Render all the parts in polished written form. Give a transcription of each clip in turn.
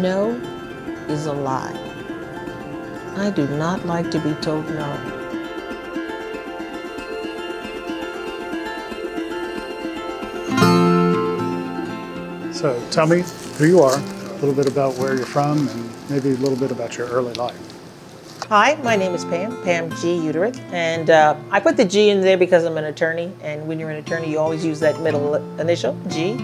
No is a lie. I do not like to be told no. So tell me who you are, a little bit about where you're from, and maybe a little bit about your early life. Hi, my name is Pam G. Eudaric, and I put the G in there because I'm an attorney, and when you're an attorney, you always use that middle initial, G.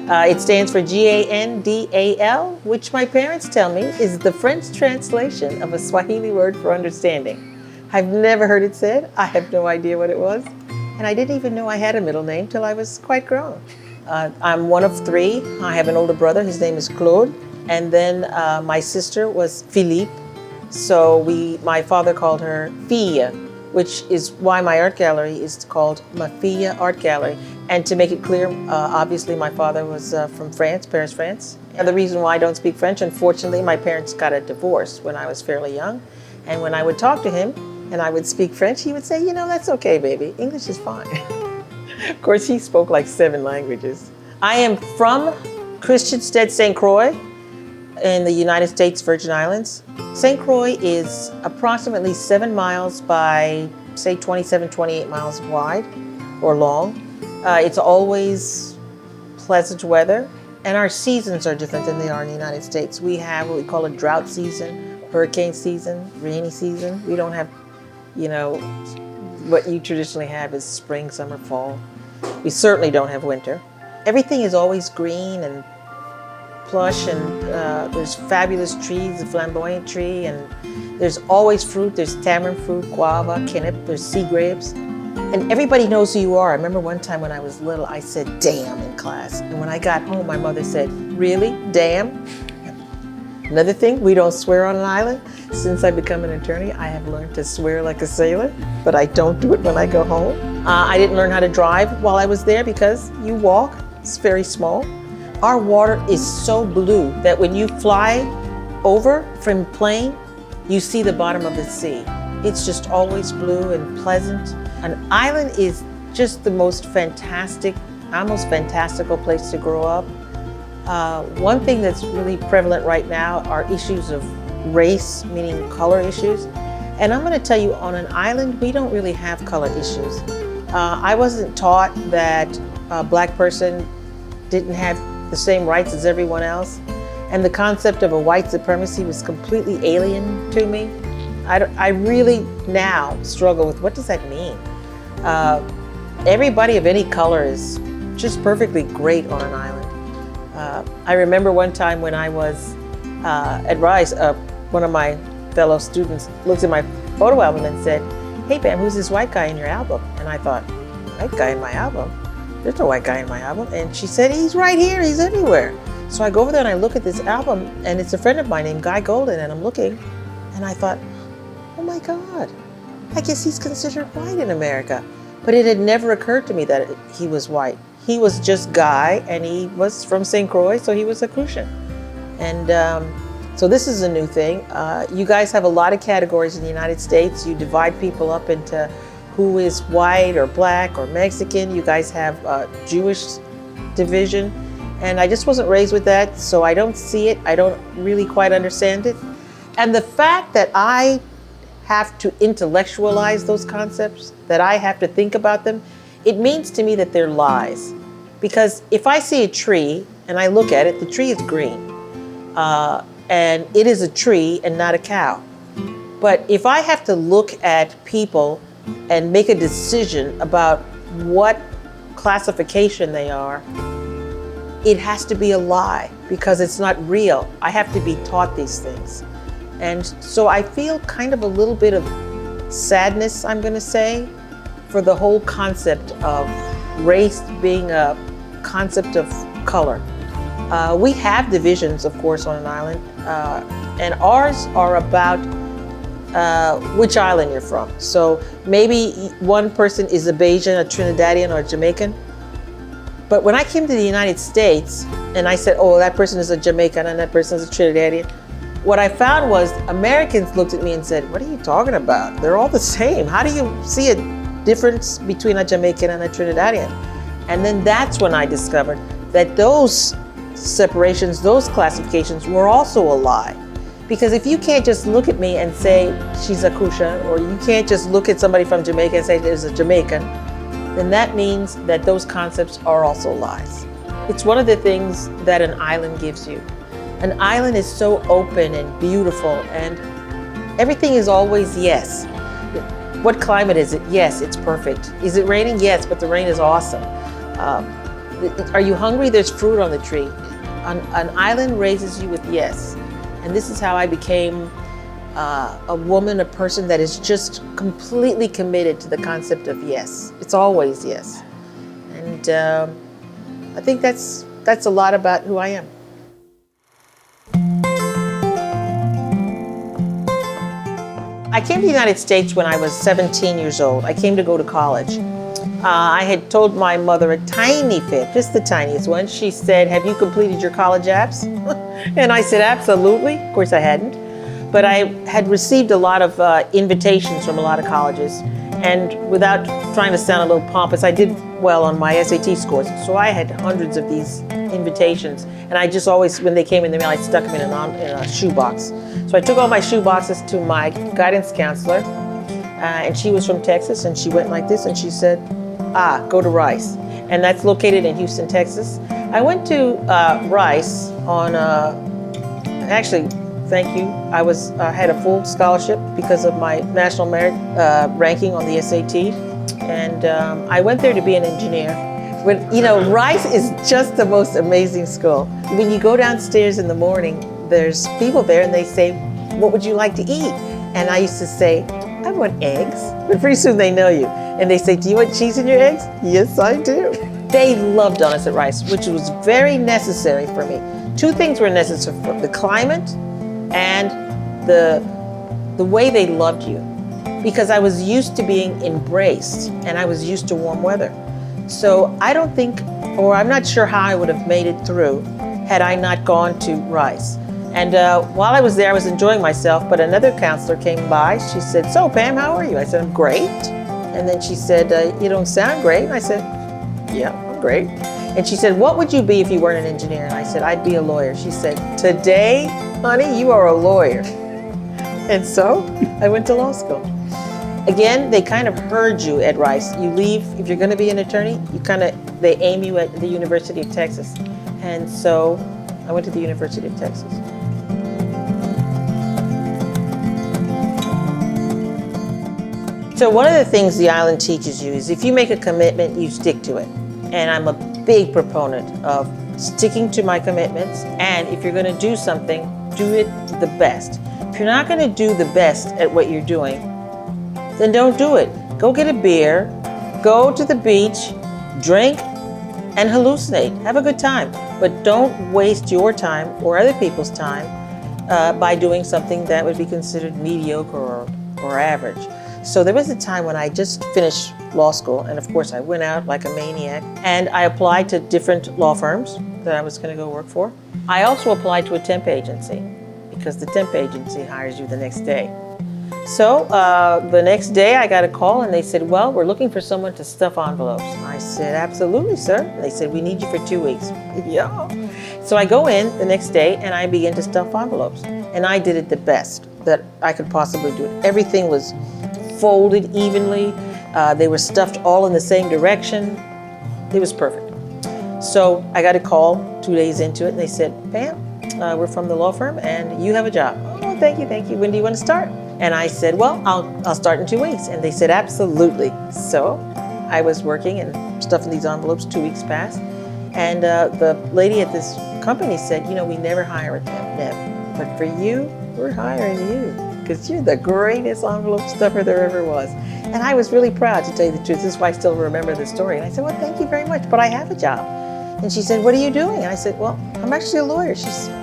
It stands for Gandal, which my parents tell me is the French translation of a Swahili word for understanding. I've never heard it said. I have no idea what it was, and I didn't even know I had a middle name till I was quite grown. I'm one of three. I have an older brother. His name is Claude, and then my sister was Philippe. So my father called her Fille, which is why my art gallery is called Ma Fille Art Gallery. And to make it clear, obviously my father was from France, Paris, France. And the reason why I don't speak French, unfortunately, my parents got a divorce when I was fairly young. And when I would talk to him and I would speak French, he would say, you know, that's okay, baby. English is fine. Of course, he spoke like 7 languages. I am from Christiansted, St. Croix, in the United States Virgin Islands. St. Croix is approximately 7 miles by, say, 27, 28 miles wide or long. It's always pleasant weather, and our seasons are different than they are in the United States. We have what we call a drought season, hurricane season, rainy season. We don't have, you know, what you traditionally have is spring, summer, fall. We certainly don't have winter. Everything is always green and plush, and there's fabulous trees, the flamboyant tree, and there's always fruit. There's tamarind fruit, guava, kinip, there's sea grapes, and everybody knows who you are. I remember one time when I was little, I said damn in class, and when I got home, my mother said, really, damn? Another thing, we don't swear on an island. Since I've become an attorney, I have learned to swear like a sailor, but I don't do it when I go home. I didn't learn how to drive while I was there because you walk, it's very small. Our water is so blue that when you fly over from plane, you see the bottom of the sea. It's just always blue and pleasant. An island is just the most fantastic, almost fantastical place to grow up. One thing that's really prevalent right now are issues of race, meaning color issues. And I'm going to tell you, on an island, we don't really have color issues. I wasn't taught that a black person didn't have the same rights as everyone else. And the concept of a white supremacy was completely alien to me. I really now struggle with what does that mean? Everybody of any color is just perfectly great on an island. I remember one time when I was at Rice, one of my fellow students looked at my photo album and said, hey Pam, who's this white guy in your album? And I thought, white guy in my album? There's no white guy in my album. And she said, he's right here, he's everywhere. So I go over there and I look at this album, and it's a friend of mine named Guy Golden, and I'm looking, and I thought, oh my God, I guess he's considered white in America. But it had never occurred to me that he was white. He was just Guy, and he was from St. Croix, so he was a Crucian. And so this is a new thing. You guys have a lot of categories in the United States. You divide people up into who is white or black or Mexican. You guys have a Jewish division. And I just wasn't raised with that, so I don't see it. I don't really quite understand it. And the fact that I have to intellectualize those concepts, that I have to think about them, it means to me that they're lies. Because if I see a tree and I look at it, the tree is green. And it is a tree and not a cow. But if I have to look at people and make a decision about what classification they are, it has to be a lie because it's not real. I have to be taught these things. And so I feel kind of a little bit of sadness, I'm going to say, for the whole concept of race being a concept of color. We have divisions, of course, on an island, and ours are about which island you're from. So maybe one person is a Bajan, a Trinidadian, or a Jamaican. But when I came to the United States and I said, oh, that person is a Jamaican and that person is a Trinidadian, what I found was Americans looked at me and said, what are you talking about? They're all the same. How do you see a difference between a Jamaican and a Trinidadian? And then that's when I discovered that those separations, those classifications were also a lie. Because if you can't just look at me and say she's a Kusha, or you can't just look at somebody from Jamaica and say there's a Jamaican, then that means that those concepts are also lies. It's one of the things that an island gives you. An island is so open and beautiful, and everything is always yes. What climate is it? Yes, it's perfect. Is it raining? Yes, but the rain is awesome. Are you hungry? There's fruit on the tree. An island raises you with yes. And this is how I became a woman, a person that is just completely committed to the concept of yes. It's always yes. And I think that's a lot about who I am. I came to the United States when I was 17 years old. I came to go to college. I had told my mother a tiny fib, just the tiniest one. She said, "Have you completed your college apps?" And I said, "Absolutely." Of course I hadn't. But I had received a lot of invitations from a lot of colleges. And without trying to sound a little pompous, I did well on my SAT scores. So I had hundreds of these invitations. And I just always, when they came in the mail, I stuck them in a shoebox. So I took all my shoe boxes to my guidance counselor. And she was from Texas, and she went like this, and she said, go to Rice. And that's located in Houston, Texas. I went to Rice on, actually, thank you. I had a full scholarship because of my national merit ranking on the SAT. And I went there to be an engineer. But, Rice is just the most amazing school. When you go downstairs in the morning, there's people there and they say, "What would you like to eat?" And I used to say, "I want eggs." But pretty soon they know you. And they say, "Do you want cheese in your eggs?" "Yes, I do." They loved us at Rice, which was very necessary for me. Two things were necessary for the climate and the way they loved you. Because I was used to being embraced and I was used to warm weather. So I don't think, or I'm not sure how I would have made it through had I not gone to Rice. And while I was there, I was enjoying myself, but another counselor came by. She said, "So Pam, how are you?" I said, "I'm great." And then she said, "You don't sound great." And I said, "Yeah, I'm great." And she said, "What would you be if you weren't an engineer?" And I said, "I'd be a lawyer." She said, "Today, honey, you are a lawyer." And so I went to law school. Again, they kind of herd you at Rice. You leave, if you're going to be an attorney, they aim you at the University of Texas. And so I went to the University of Texas. So one of the things the island teaches you is if you make a commitment, you stick to it. And I'm a big proponent of sticking to my commitments. And if you're going to do something, do it the best. If you're not going to do the best at what you're doing, then don't do it. Go get a beer, go to the beach, drink, and hallucinate. Have a good time. But don't waste your time or other people's time by doing something that would be considered mediocre or average. So there was a time when I just finished law school, and of course I went out like a maniac, and I applied to different law firms that I was going to go work for. I also applied to a temp agency because the temp agency hires you the next day. So the next day I got a call and they said, "Well, we're looking for someone to stuff envelopes." I said, "Absolutely, sir." And they said, "We need you for 2 weeks." Yeah. So I go in the next day and I begin to stuff envelopes. And I did it the best that I could possibly do it. Everything was folded evenly. They were stuffed all in the same direction. It was perfect. So I got a call 2 days into it and they said, "Pam, we're from the law firm and you have a job." "Oh, thank you, thank you. When do you want to start?" And I said, "Well, I'll start in 2 weeks." And they said, "Absolutely." So I was working and stuffing these envelopes. 2 weeks passed. And the lady at this company said, "We never hire a temp, never. But for you, we're hiring you because you're the greatest envelope stuffer there ever was." And I was really proud, to tell you the truth. This is why I still remember the story. And I said, "Well, thank you very much, but I have a job." And she said, "What are you doing?" And I said, "Well, I'm actually a lawyer." She said,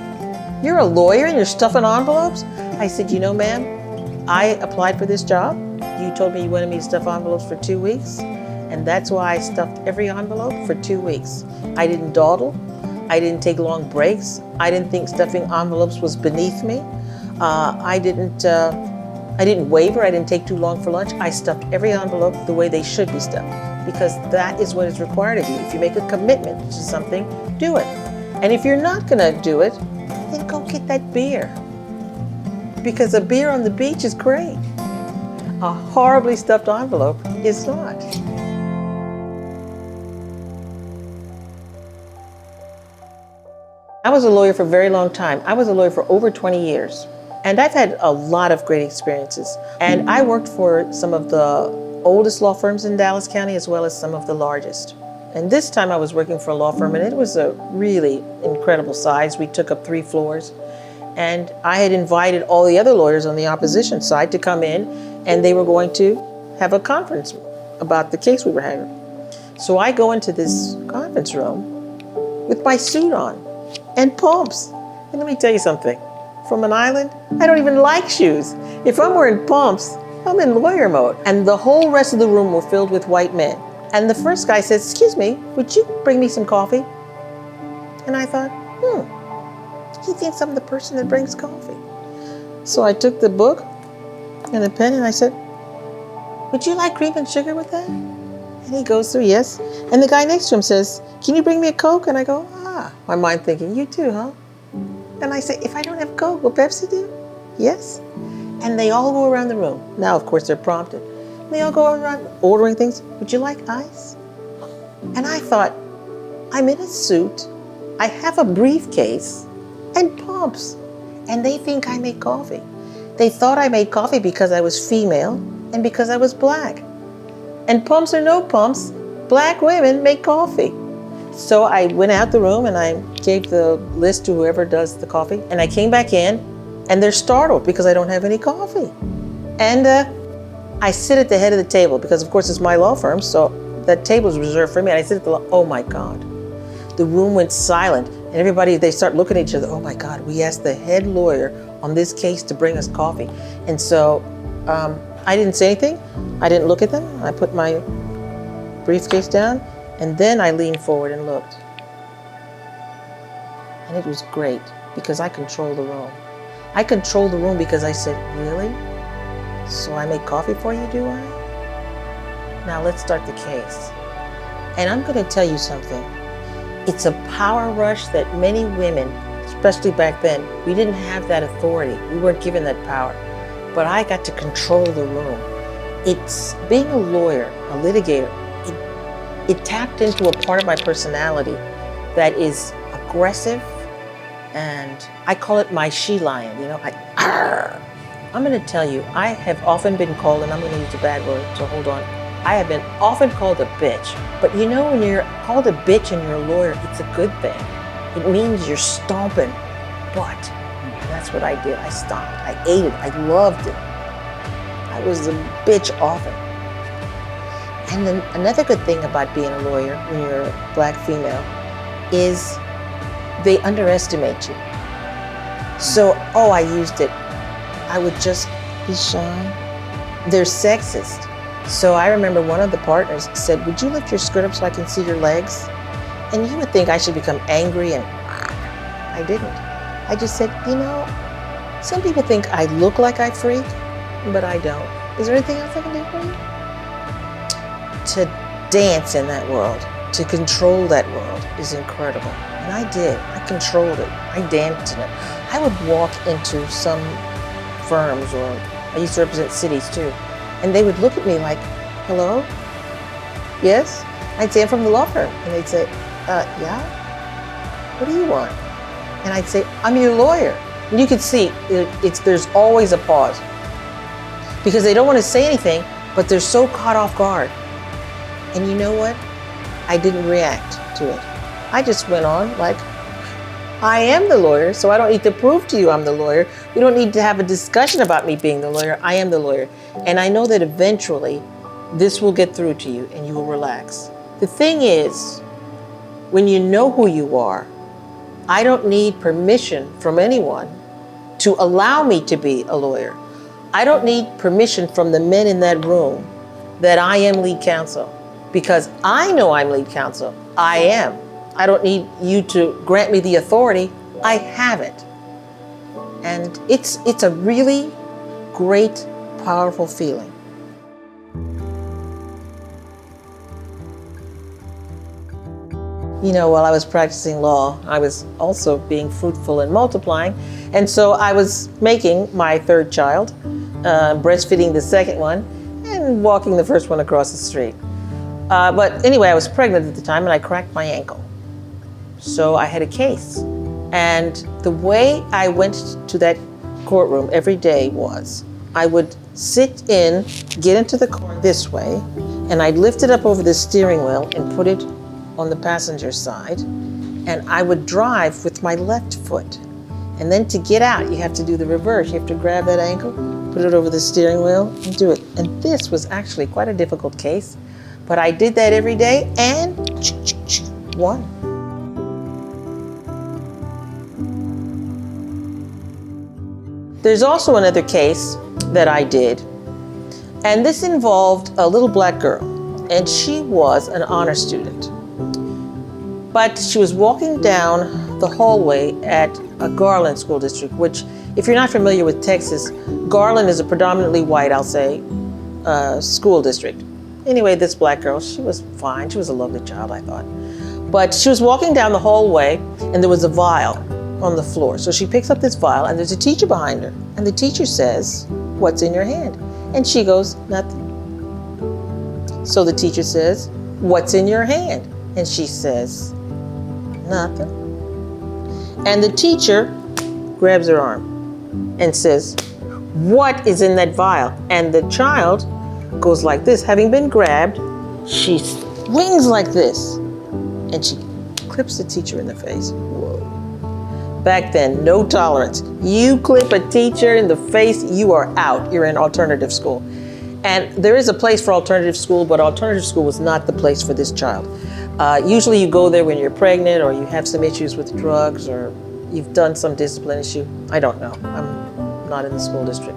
"You're a lawyer and you're stuffing envelopes?" I said, "Ma'am, I applied for this job. You told me you wanted me to stuff envelopes for 2 weeks. And that's why I stuffed every envelope for 2 weeks. I didn't dawdle. I didn't take long breaks. I didn't think stuffing envelopes was beneath me. I didn't waver. I didn't take too long for lunch. I stuffed every envelope the way they should be stuffed because that is what is required of you. If you make a commitment to something, do it. And if you're not going to do it, then go get that beer. Because a beer on the beach is great. A horribly stuffed envelope is not. I was a lawyer for a very long time. I was a lawyer for over 20 years. And I've had a lot of great experiences. And I worked for some of the oldest law firms in Dallas County, as well as some of the largest. And this time I was working for a law firm, and it was a really incredible size. We took up 3 floors. And I had invited all the other lawyers on the opposition side to come in, and they were going to have a conference about the case we were having. So I go into this conference room with my suit on and pumps. And let me tell you something. From an island, I don't even like shoes. If I'm wearing pumps, I'm in lawyer mode. And the whole rest of the room were filled with white men. And the first guy says, "Excuse me, would you bring me some coffee?" And I thought, he thinks I'm the person that brings coffee. So I took the book and a pen and I said, "Would you like cream and sugar with that?" And he goes through, yes. And the guy next to him says, "Can you bring me a Coke?" And I go, my mind thinking, "You too, huh?" And I say, "If I don't have Coke, will Pepsi do?" "Yes." And they all go around the room. Now, of course, they're prompted. They all go around ordering things. "Would you like ice?" And I thought, I'm in a suit, I have a briefcase, and pumps. And they think I make coffee. They thought I made coffee because I was female and because I was black. And pumps or no pumps, black women make coffee. So I went out the room and I gave the list to whoever does the coffee. And I came back in and they're startled because I don't have any coffee. And I sit at the head of the table because of course it's my law firm, so that table is reserved for me. And I sit at the, oh my God. The room went silent and everybody, they start looking at each other. Oh my God, we asked the head lawyer on this case to bring us coffee. And so I didn't say anything. I didn't look at them. I put my briefcase down and then I leaned forward and looked. And it was great because I control the room. I control the room because I said, "Really? So I make coffee for you, do I? Now let's start the case." And I'm going to tell you something. It's a power rush that many women, especially back then, we didn't have that authority. We weren't given that power. But I got to control the room. It's being a lawyer, a litigator, it tapped into a part of my personality that is aggressive, and I call it my she lion, I'm going to tell you, I have often been called, and I'm going to use a bad word, so hold on. I have been often called a bitch. But you know, when you're called a bitch and you're a lawyer, it's a good thing. It means you're stomping butt. And that's what I did. I stomped. I ate it. I loved it. I was a bitch often. And then another good thing about being a lawyer when you're a black female is they underestimate you. So, I used it. I would just be shy. They're sexist. So I remember one of the partners said, "Would you lift your skirt up so I can see your legs?" And you would think I should become angry, and I didn't. I just said, some people think I look like I freak, but I don't. Is there anything else I can do for you? To dance in that world, to control that world is incredible. And I did. I controlled it. I danced in it. I would walk into some firms, or I used to represent cities too, and they would look at me like, "Hello? Yes?" I'd say, "I'm from the law firm." And they'd say, "Yeah? What do you want?" And I'd say, "I'm your lawyer." And you could see, there's always a pause. Because they don't want to say anything, but they're so caught off guard. And you know what? I didn't react to it. I just went on like, I am the lawyer, so I don't need to prove to you I'm the lawyer. We don't need to have a discussion about me being the lawyer. I am the lawyer. And I know that eventually this will get through to you and you will relax. The thing is, when you know who you are, I don't need permission from anyone to allow me to be a lawyer. I don't need permission from the men in that room that I am lead counsel, because I know I'm lead counsel. I am. I don't need you to grant me the authority. I have it. And it's a really great, powerful feeling. while I was practicing law, I was also being fruitful and multiplying. And so I was making my third child, breastfeeding the second one, and walking the first one across the street. But anyway, I was pregnant at the time and I cracked my ankle. So I had a case. And the way I went to that courtroom every day was I would sit in, get into the car this way, and I'd lift it up over the steering wheel and put it on the passenger side, and I would drive with my left foot. And then to get out, you have to do the reverse. You have to grab that ankle, put it over the steering wheel, and do it. And this was actually quite a difficult case, but I did that every day and won. There's also another case that I did, and this involved a little black girl, and she was an honor student. But she was walking down the hallway at a Carlin school district, which, if you're not familiar with Texas, Carlin is a predominantly white, I'll say, school district. Anyway, this black girl, she was fine. She was a lovely child, I thought. But she was walking down the hallway, and there was a vial on the floor. So she picks up this vial, and there's a teacher behind her. And the teacher says, "What's in your hand?" And she goes, "Nothing." So the teacher says, "What's in your hand?" And she says, "Nothing." And the teacher grabs her arm and says, "What is in that vial?" And the child goes like this. Having been grabbed, she swings like this, and she clips the teacher in the face. Whoa. Back then, no tolerance. You clip a teacher in the face, you are out. You're in alternative school. And there is a place for alternative school, but alternative school was not the place for this child. Usually you go there when you're pregnant or you have some issues with drugs or you've done some discipline issue. I don't know. I'm not in the school district.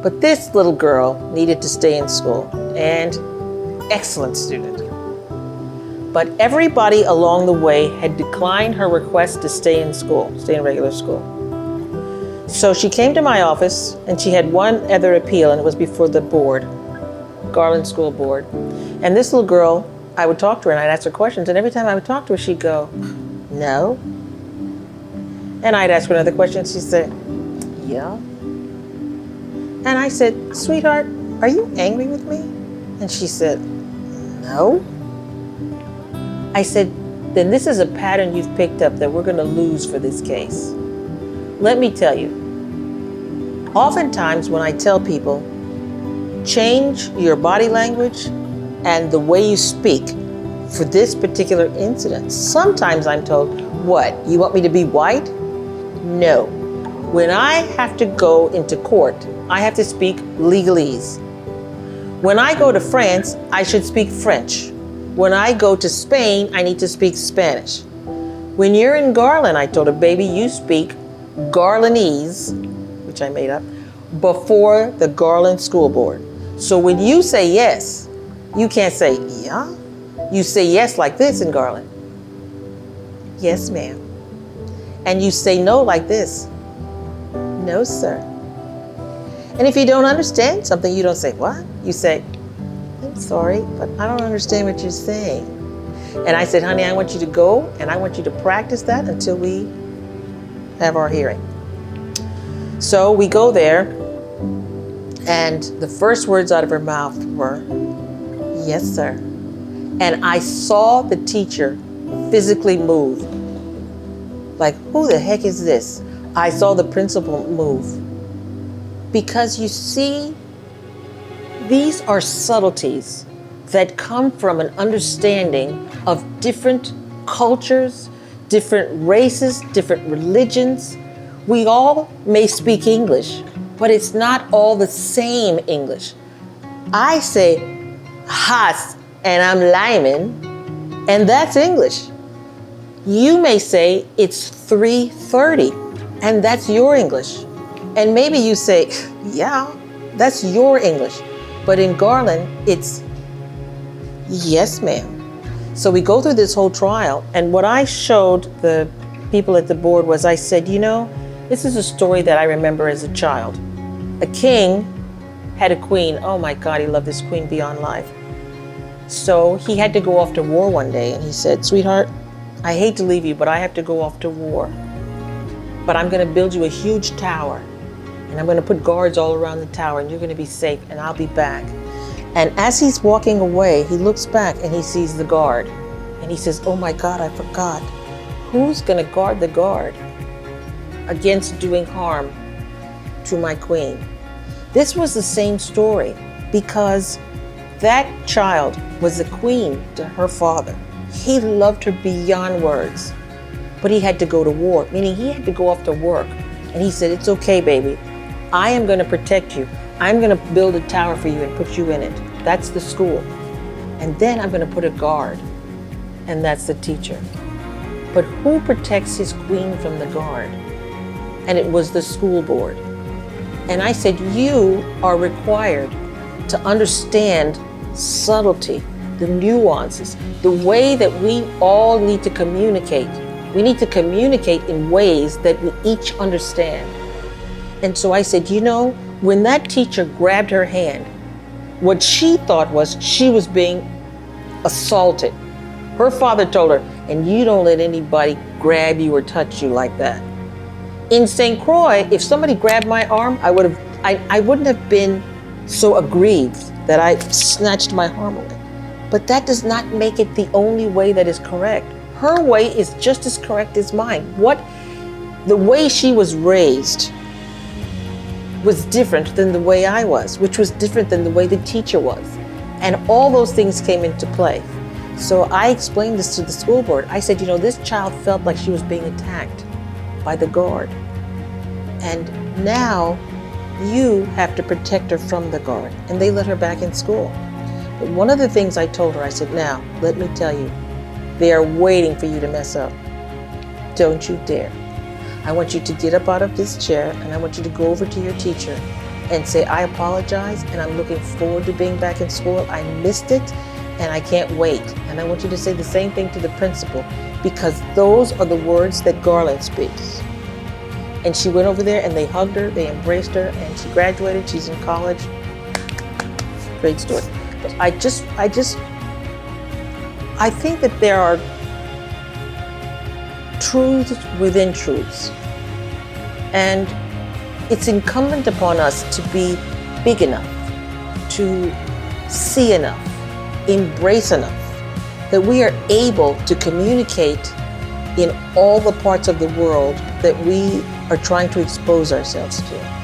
But this little girl needed to stay in school, and excellent student. But everybody along the way had declined her request to stay in school, stay in regular school. So she came to my office and she had one other appeal, and it was before the board, Carlin School Board. And this little girl, I would talk to her and I'd ask her questions, and every time I would talk to her, she'd go, "No." And I'd ask her another question, she'd say, "Yeah." And I said, "Sweetheart, are you angry with me?" And she said, "No." I said, "Then this is a pattern you've picked up that we're going to lose for this case." Let me tell you, oftentimes when I tell people, change your body language and the way you speak for this particular incident, sometimes I'm told, "What, you want me to be white?" No. When I have to go into court, I have to speak legalese. When I go to France, I should speak French. When I go to Spain, I need to speak Spanish. When you're in Carlin, I told her, "Baby, you speak Carlinese," which I made up, before the Carlin School Board. So when you say yes, you can't say yeah. You say yes like this in Carlin. "Yes, ma'am." And you say no like this. "No, sir." And if you don't understand something, you don't say, "What?" You say, "I'm sorry, but I don't understand what you're saying." And I said, "Honey, I want you to go and I want you to practice that until we have our hearing." So we go there, and the first words out of her mouth were, "Yes, sir." And I saw the teacher physically move. Like, who the heck is this? I saw the principal move. Because you see, these are subtleties that come from an understanding of different cultures, different races, different religions. We all may speak English, but it's not all the same English. I say has and I'm Lyman, and that's English. You may say it's 3:30, and that's your English. And maybe you say, yeah, that's your English. But in Carlin, it's yes, ma'am. So we go through this whole trial, and what I showed the people at the board was I said, this is a story that I remember as a child. A king had a queen. Oh my God, he loved this queen beyond life. So he had to go off to war one day, and he said, "Sweetheart, I hate to leave you, but I have to go off to war. But I'm going to build you a huge tower, and I'm going to put guards all around the tower, and you're going to be safe, and I'll be back. And as he's walking away, he looks back and he sees the guard. And he says, oh my God, I forgot. Who's going to guard the guard against doing harm to my queen? This was the same story, because that child was the queen to her father. He loved her beyond words, but he had to go to war, meaning he had to go off to work. And he said, it's okay, baby. I am going to protect you. I'm going to build a tower for you and put you in it. That's the school. And then I'm going to put a guard, and that's the teacher. But who protects his queen from the guard? And it was the school board. And I said, you are required to understand subtlety, the nuances, the way that we all need to communicate. We need to communicate in ways that we each understand. And so I said, you know, when that teacher grabbed her hand, what she thought was she was being assaulted. Her father told her, and you don't let anybody grab you or touch you like that. In St. Croix, if somebody grabbed my arm, I wouldn't have been so aggrieved that I snatched my arm away. But that does not make it the only way that is correct. Her way is just as correct as mine. The way she was raised was different than the way I was, which was different than the way the teacher was. And all those things came into play. So I explained this to the school board. I said, you know, this child felt like she was being attacked by the guard. And now you have to protect her from the guard. And they let her back in school. But one of the things I told her, I said, now, let me tell you, they are waiting for you to mess up. Don't you dare. I want you to get up out of this chair, and I want you to go over to your teacher and say, I apologize, and I'm looking forward to being back in school. I missed it, and I can't wait. And I want you to say the same thing to the principal, because those are the words that Carlin speaks. And she went over there, and they hugged her, they embraced her, and she graduated. She's in college. Great story. But I think that there are truths within truths. And it's incumbent upon us to be big enough, to see enough, embrace enough, that we are able to communicate in all the parts of the world that we are trying to expose ourselves to.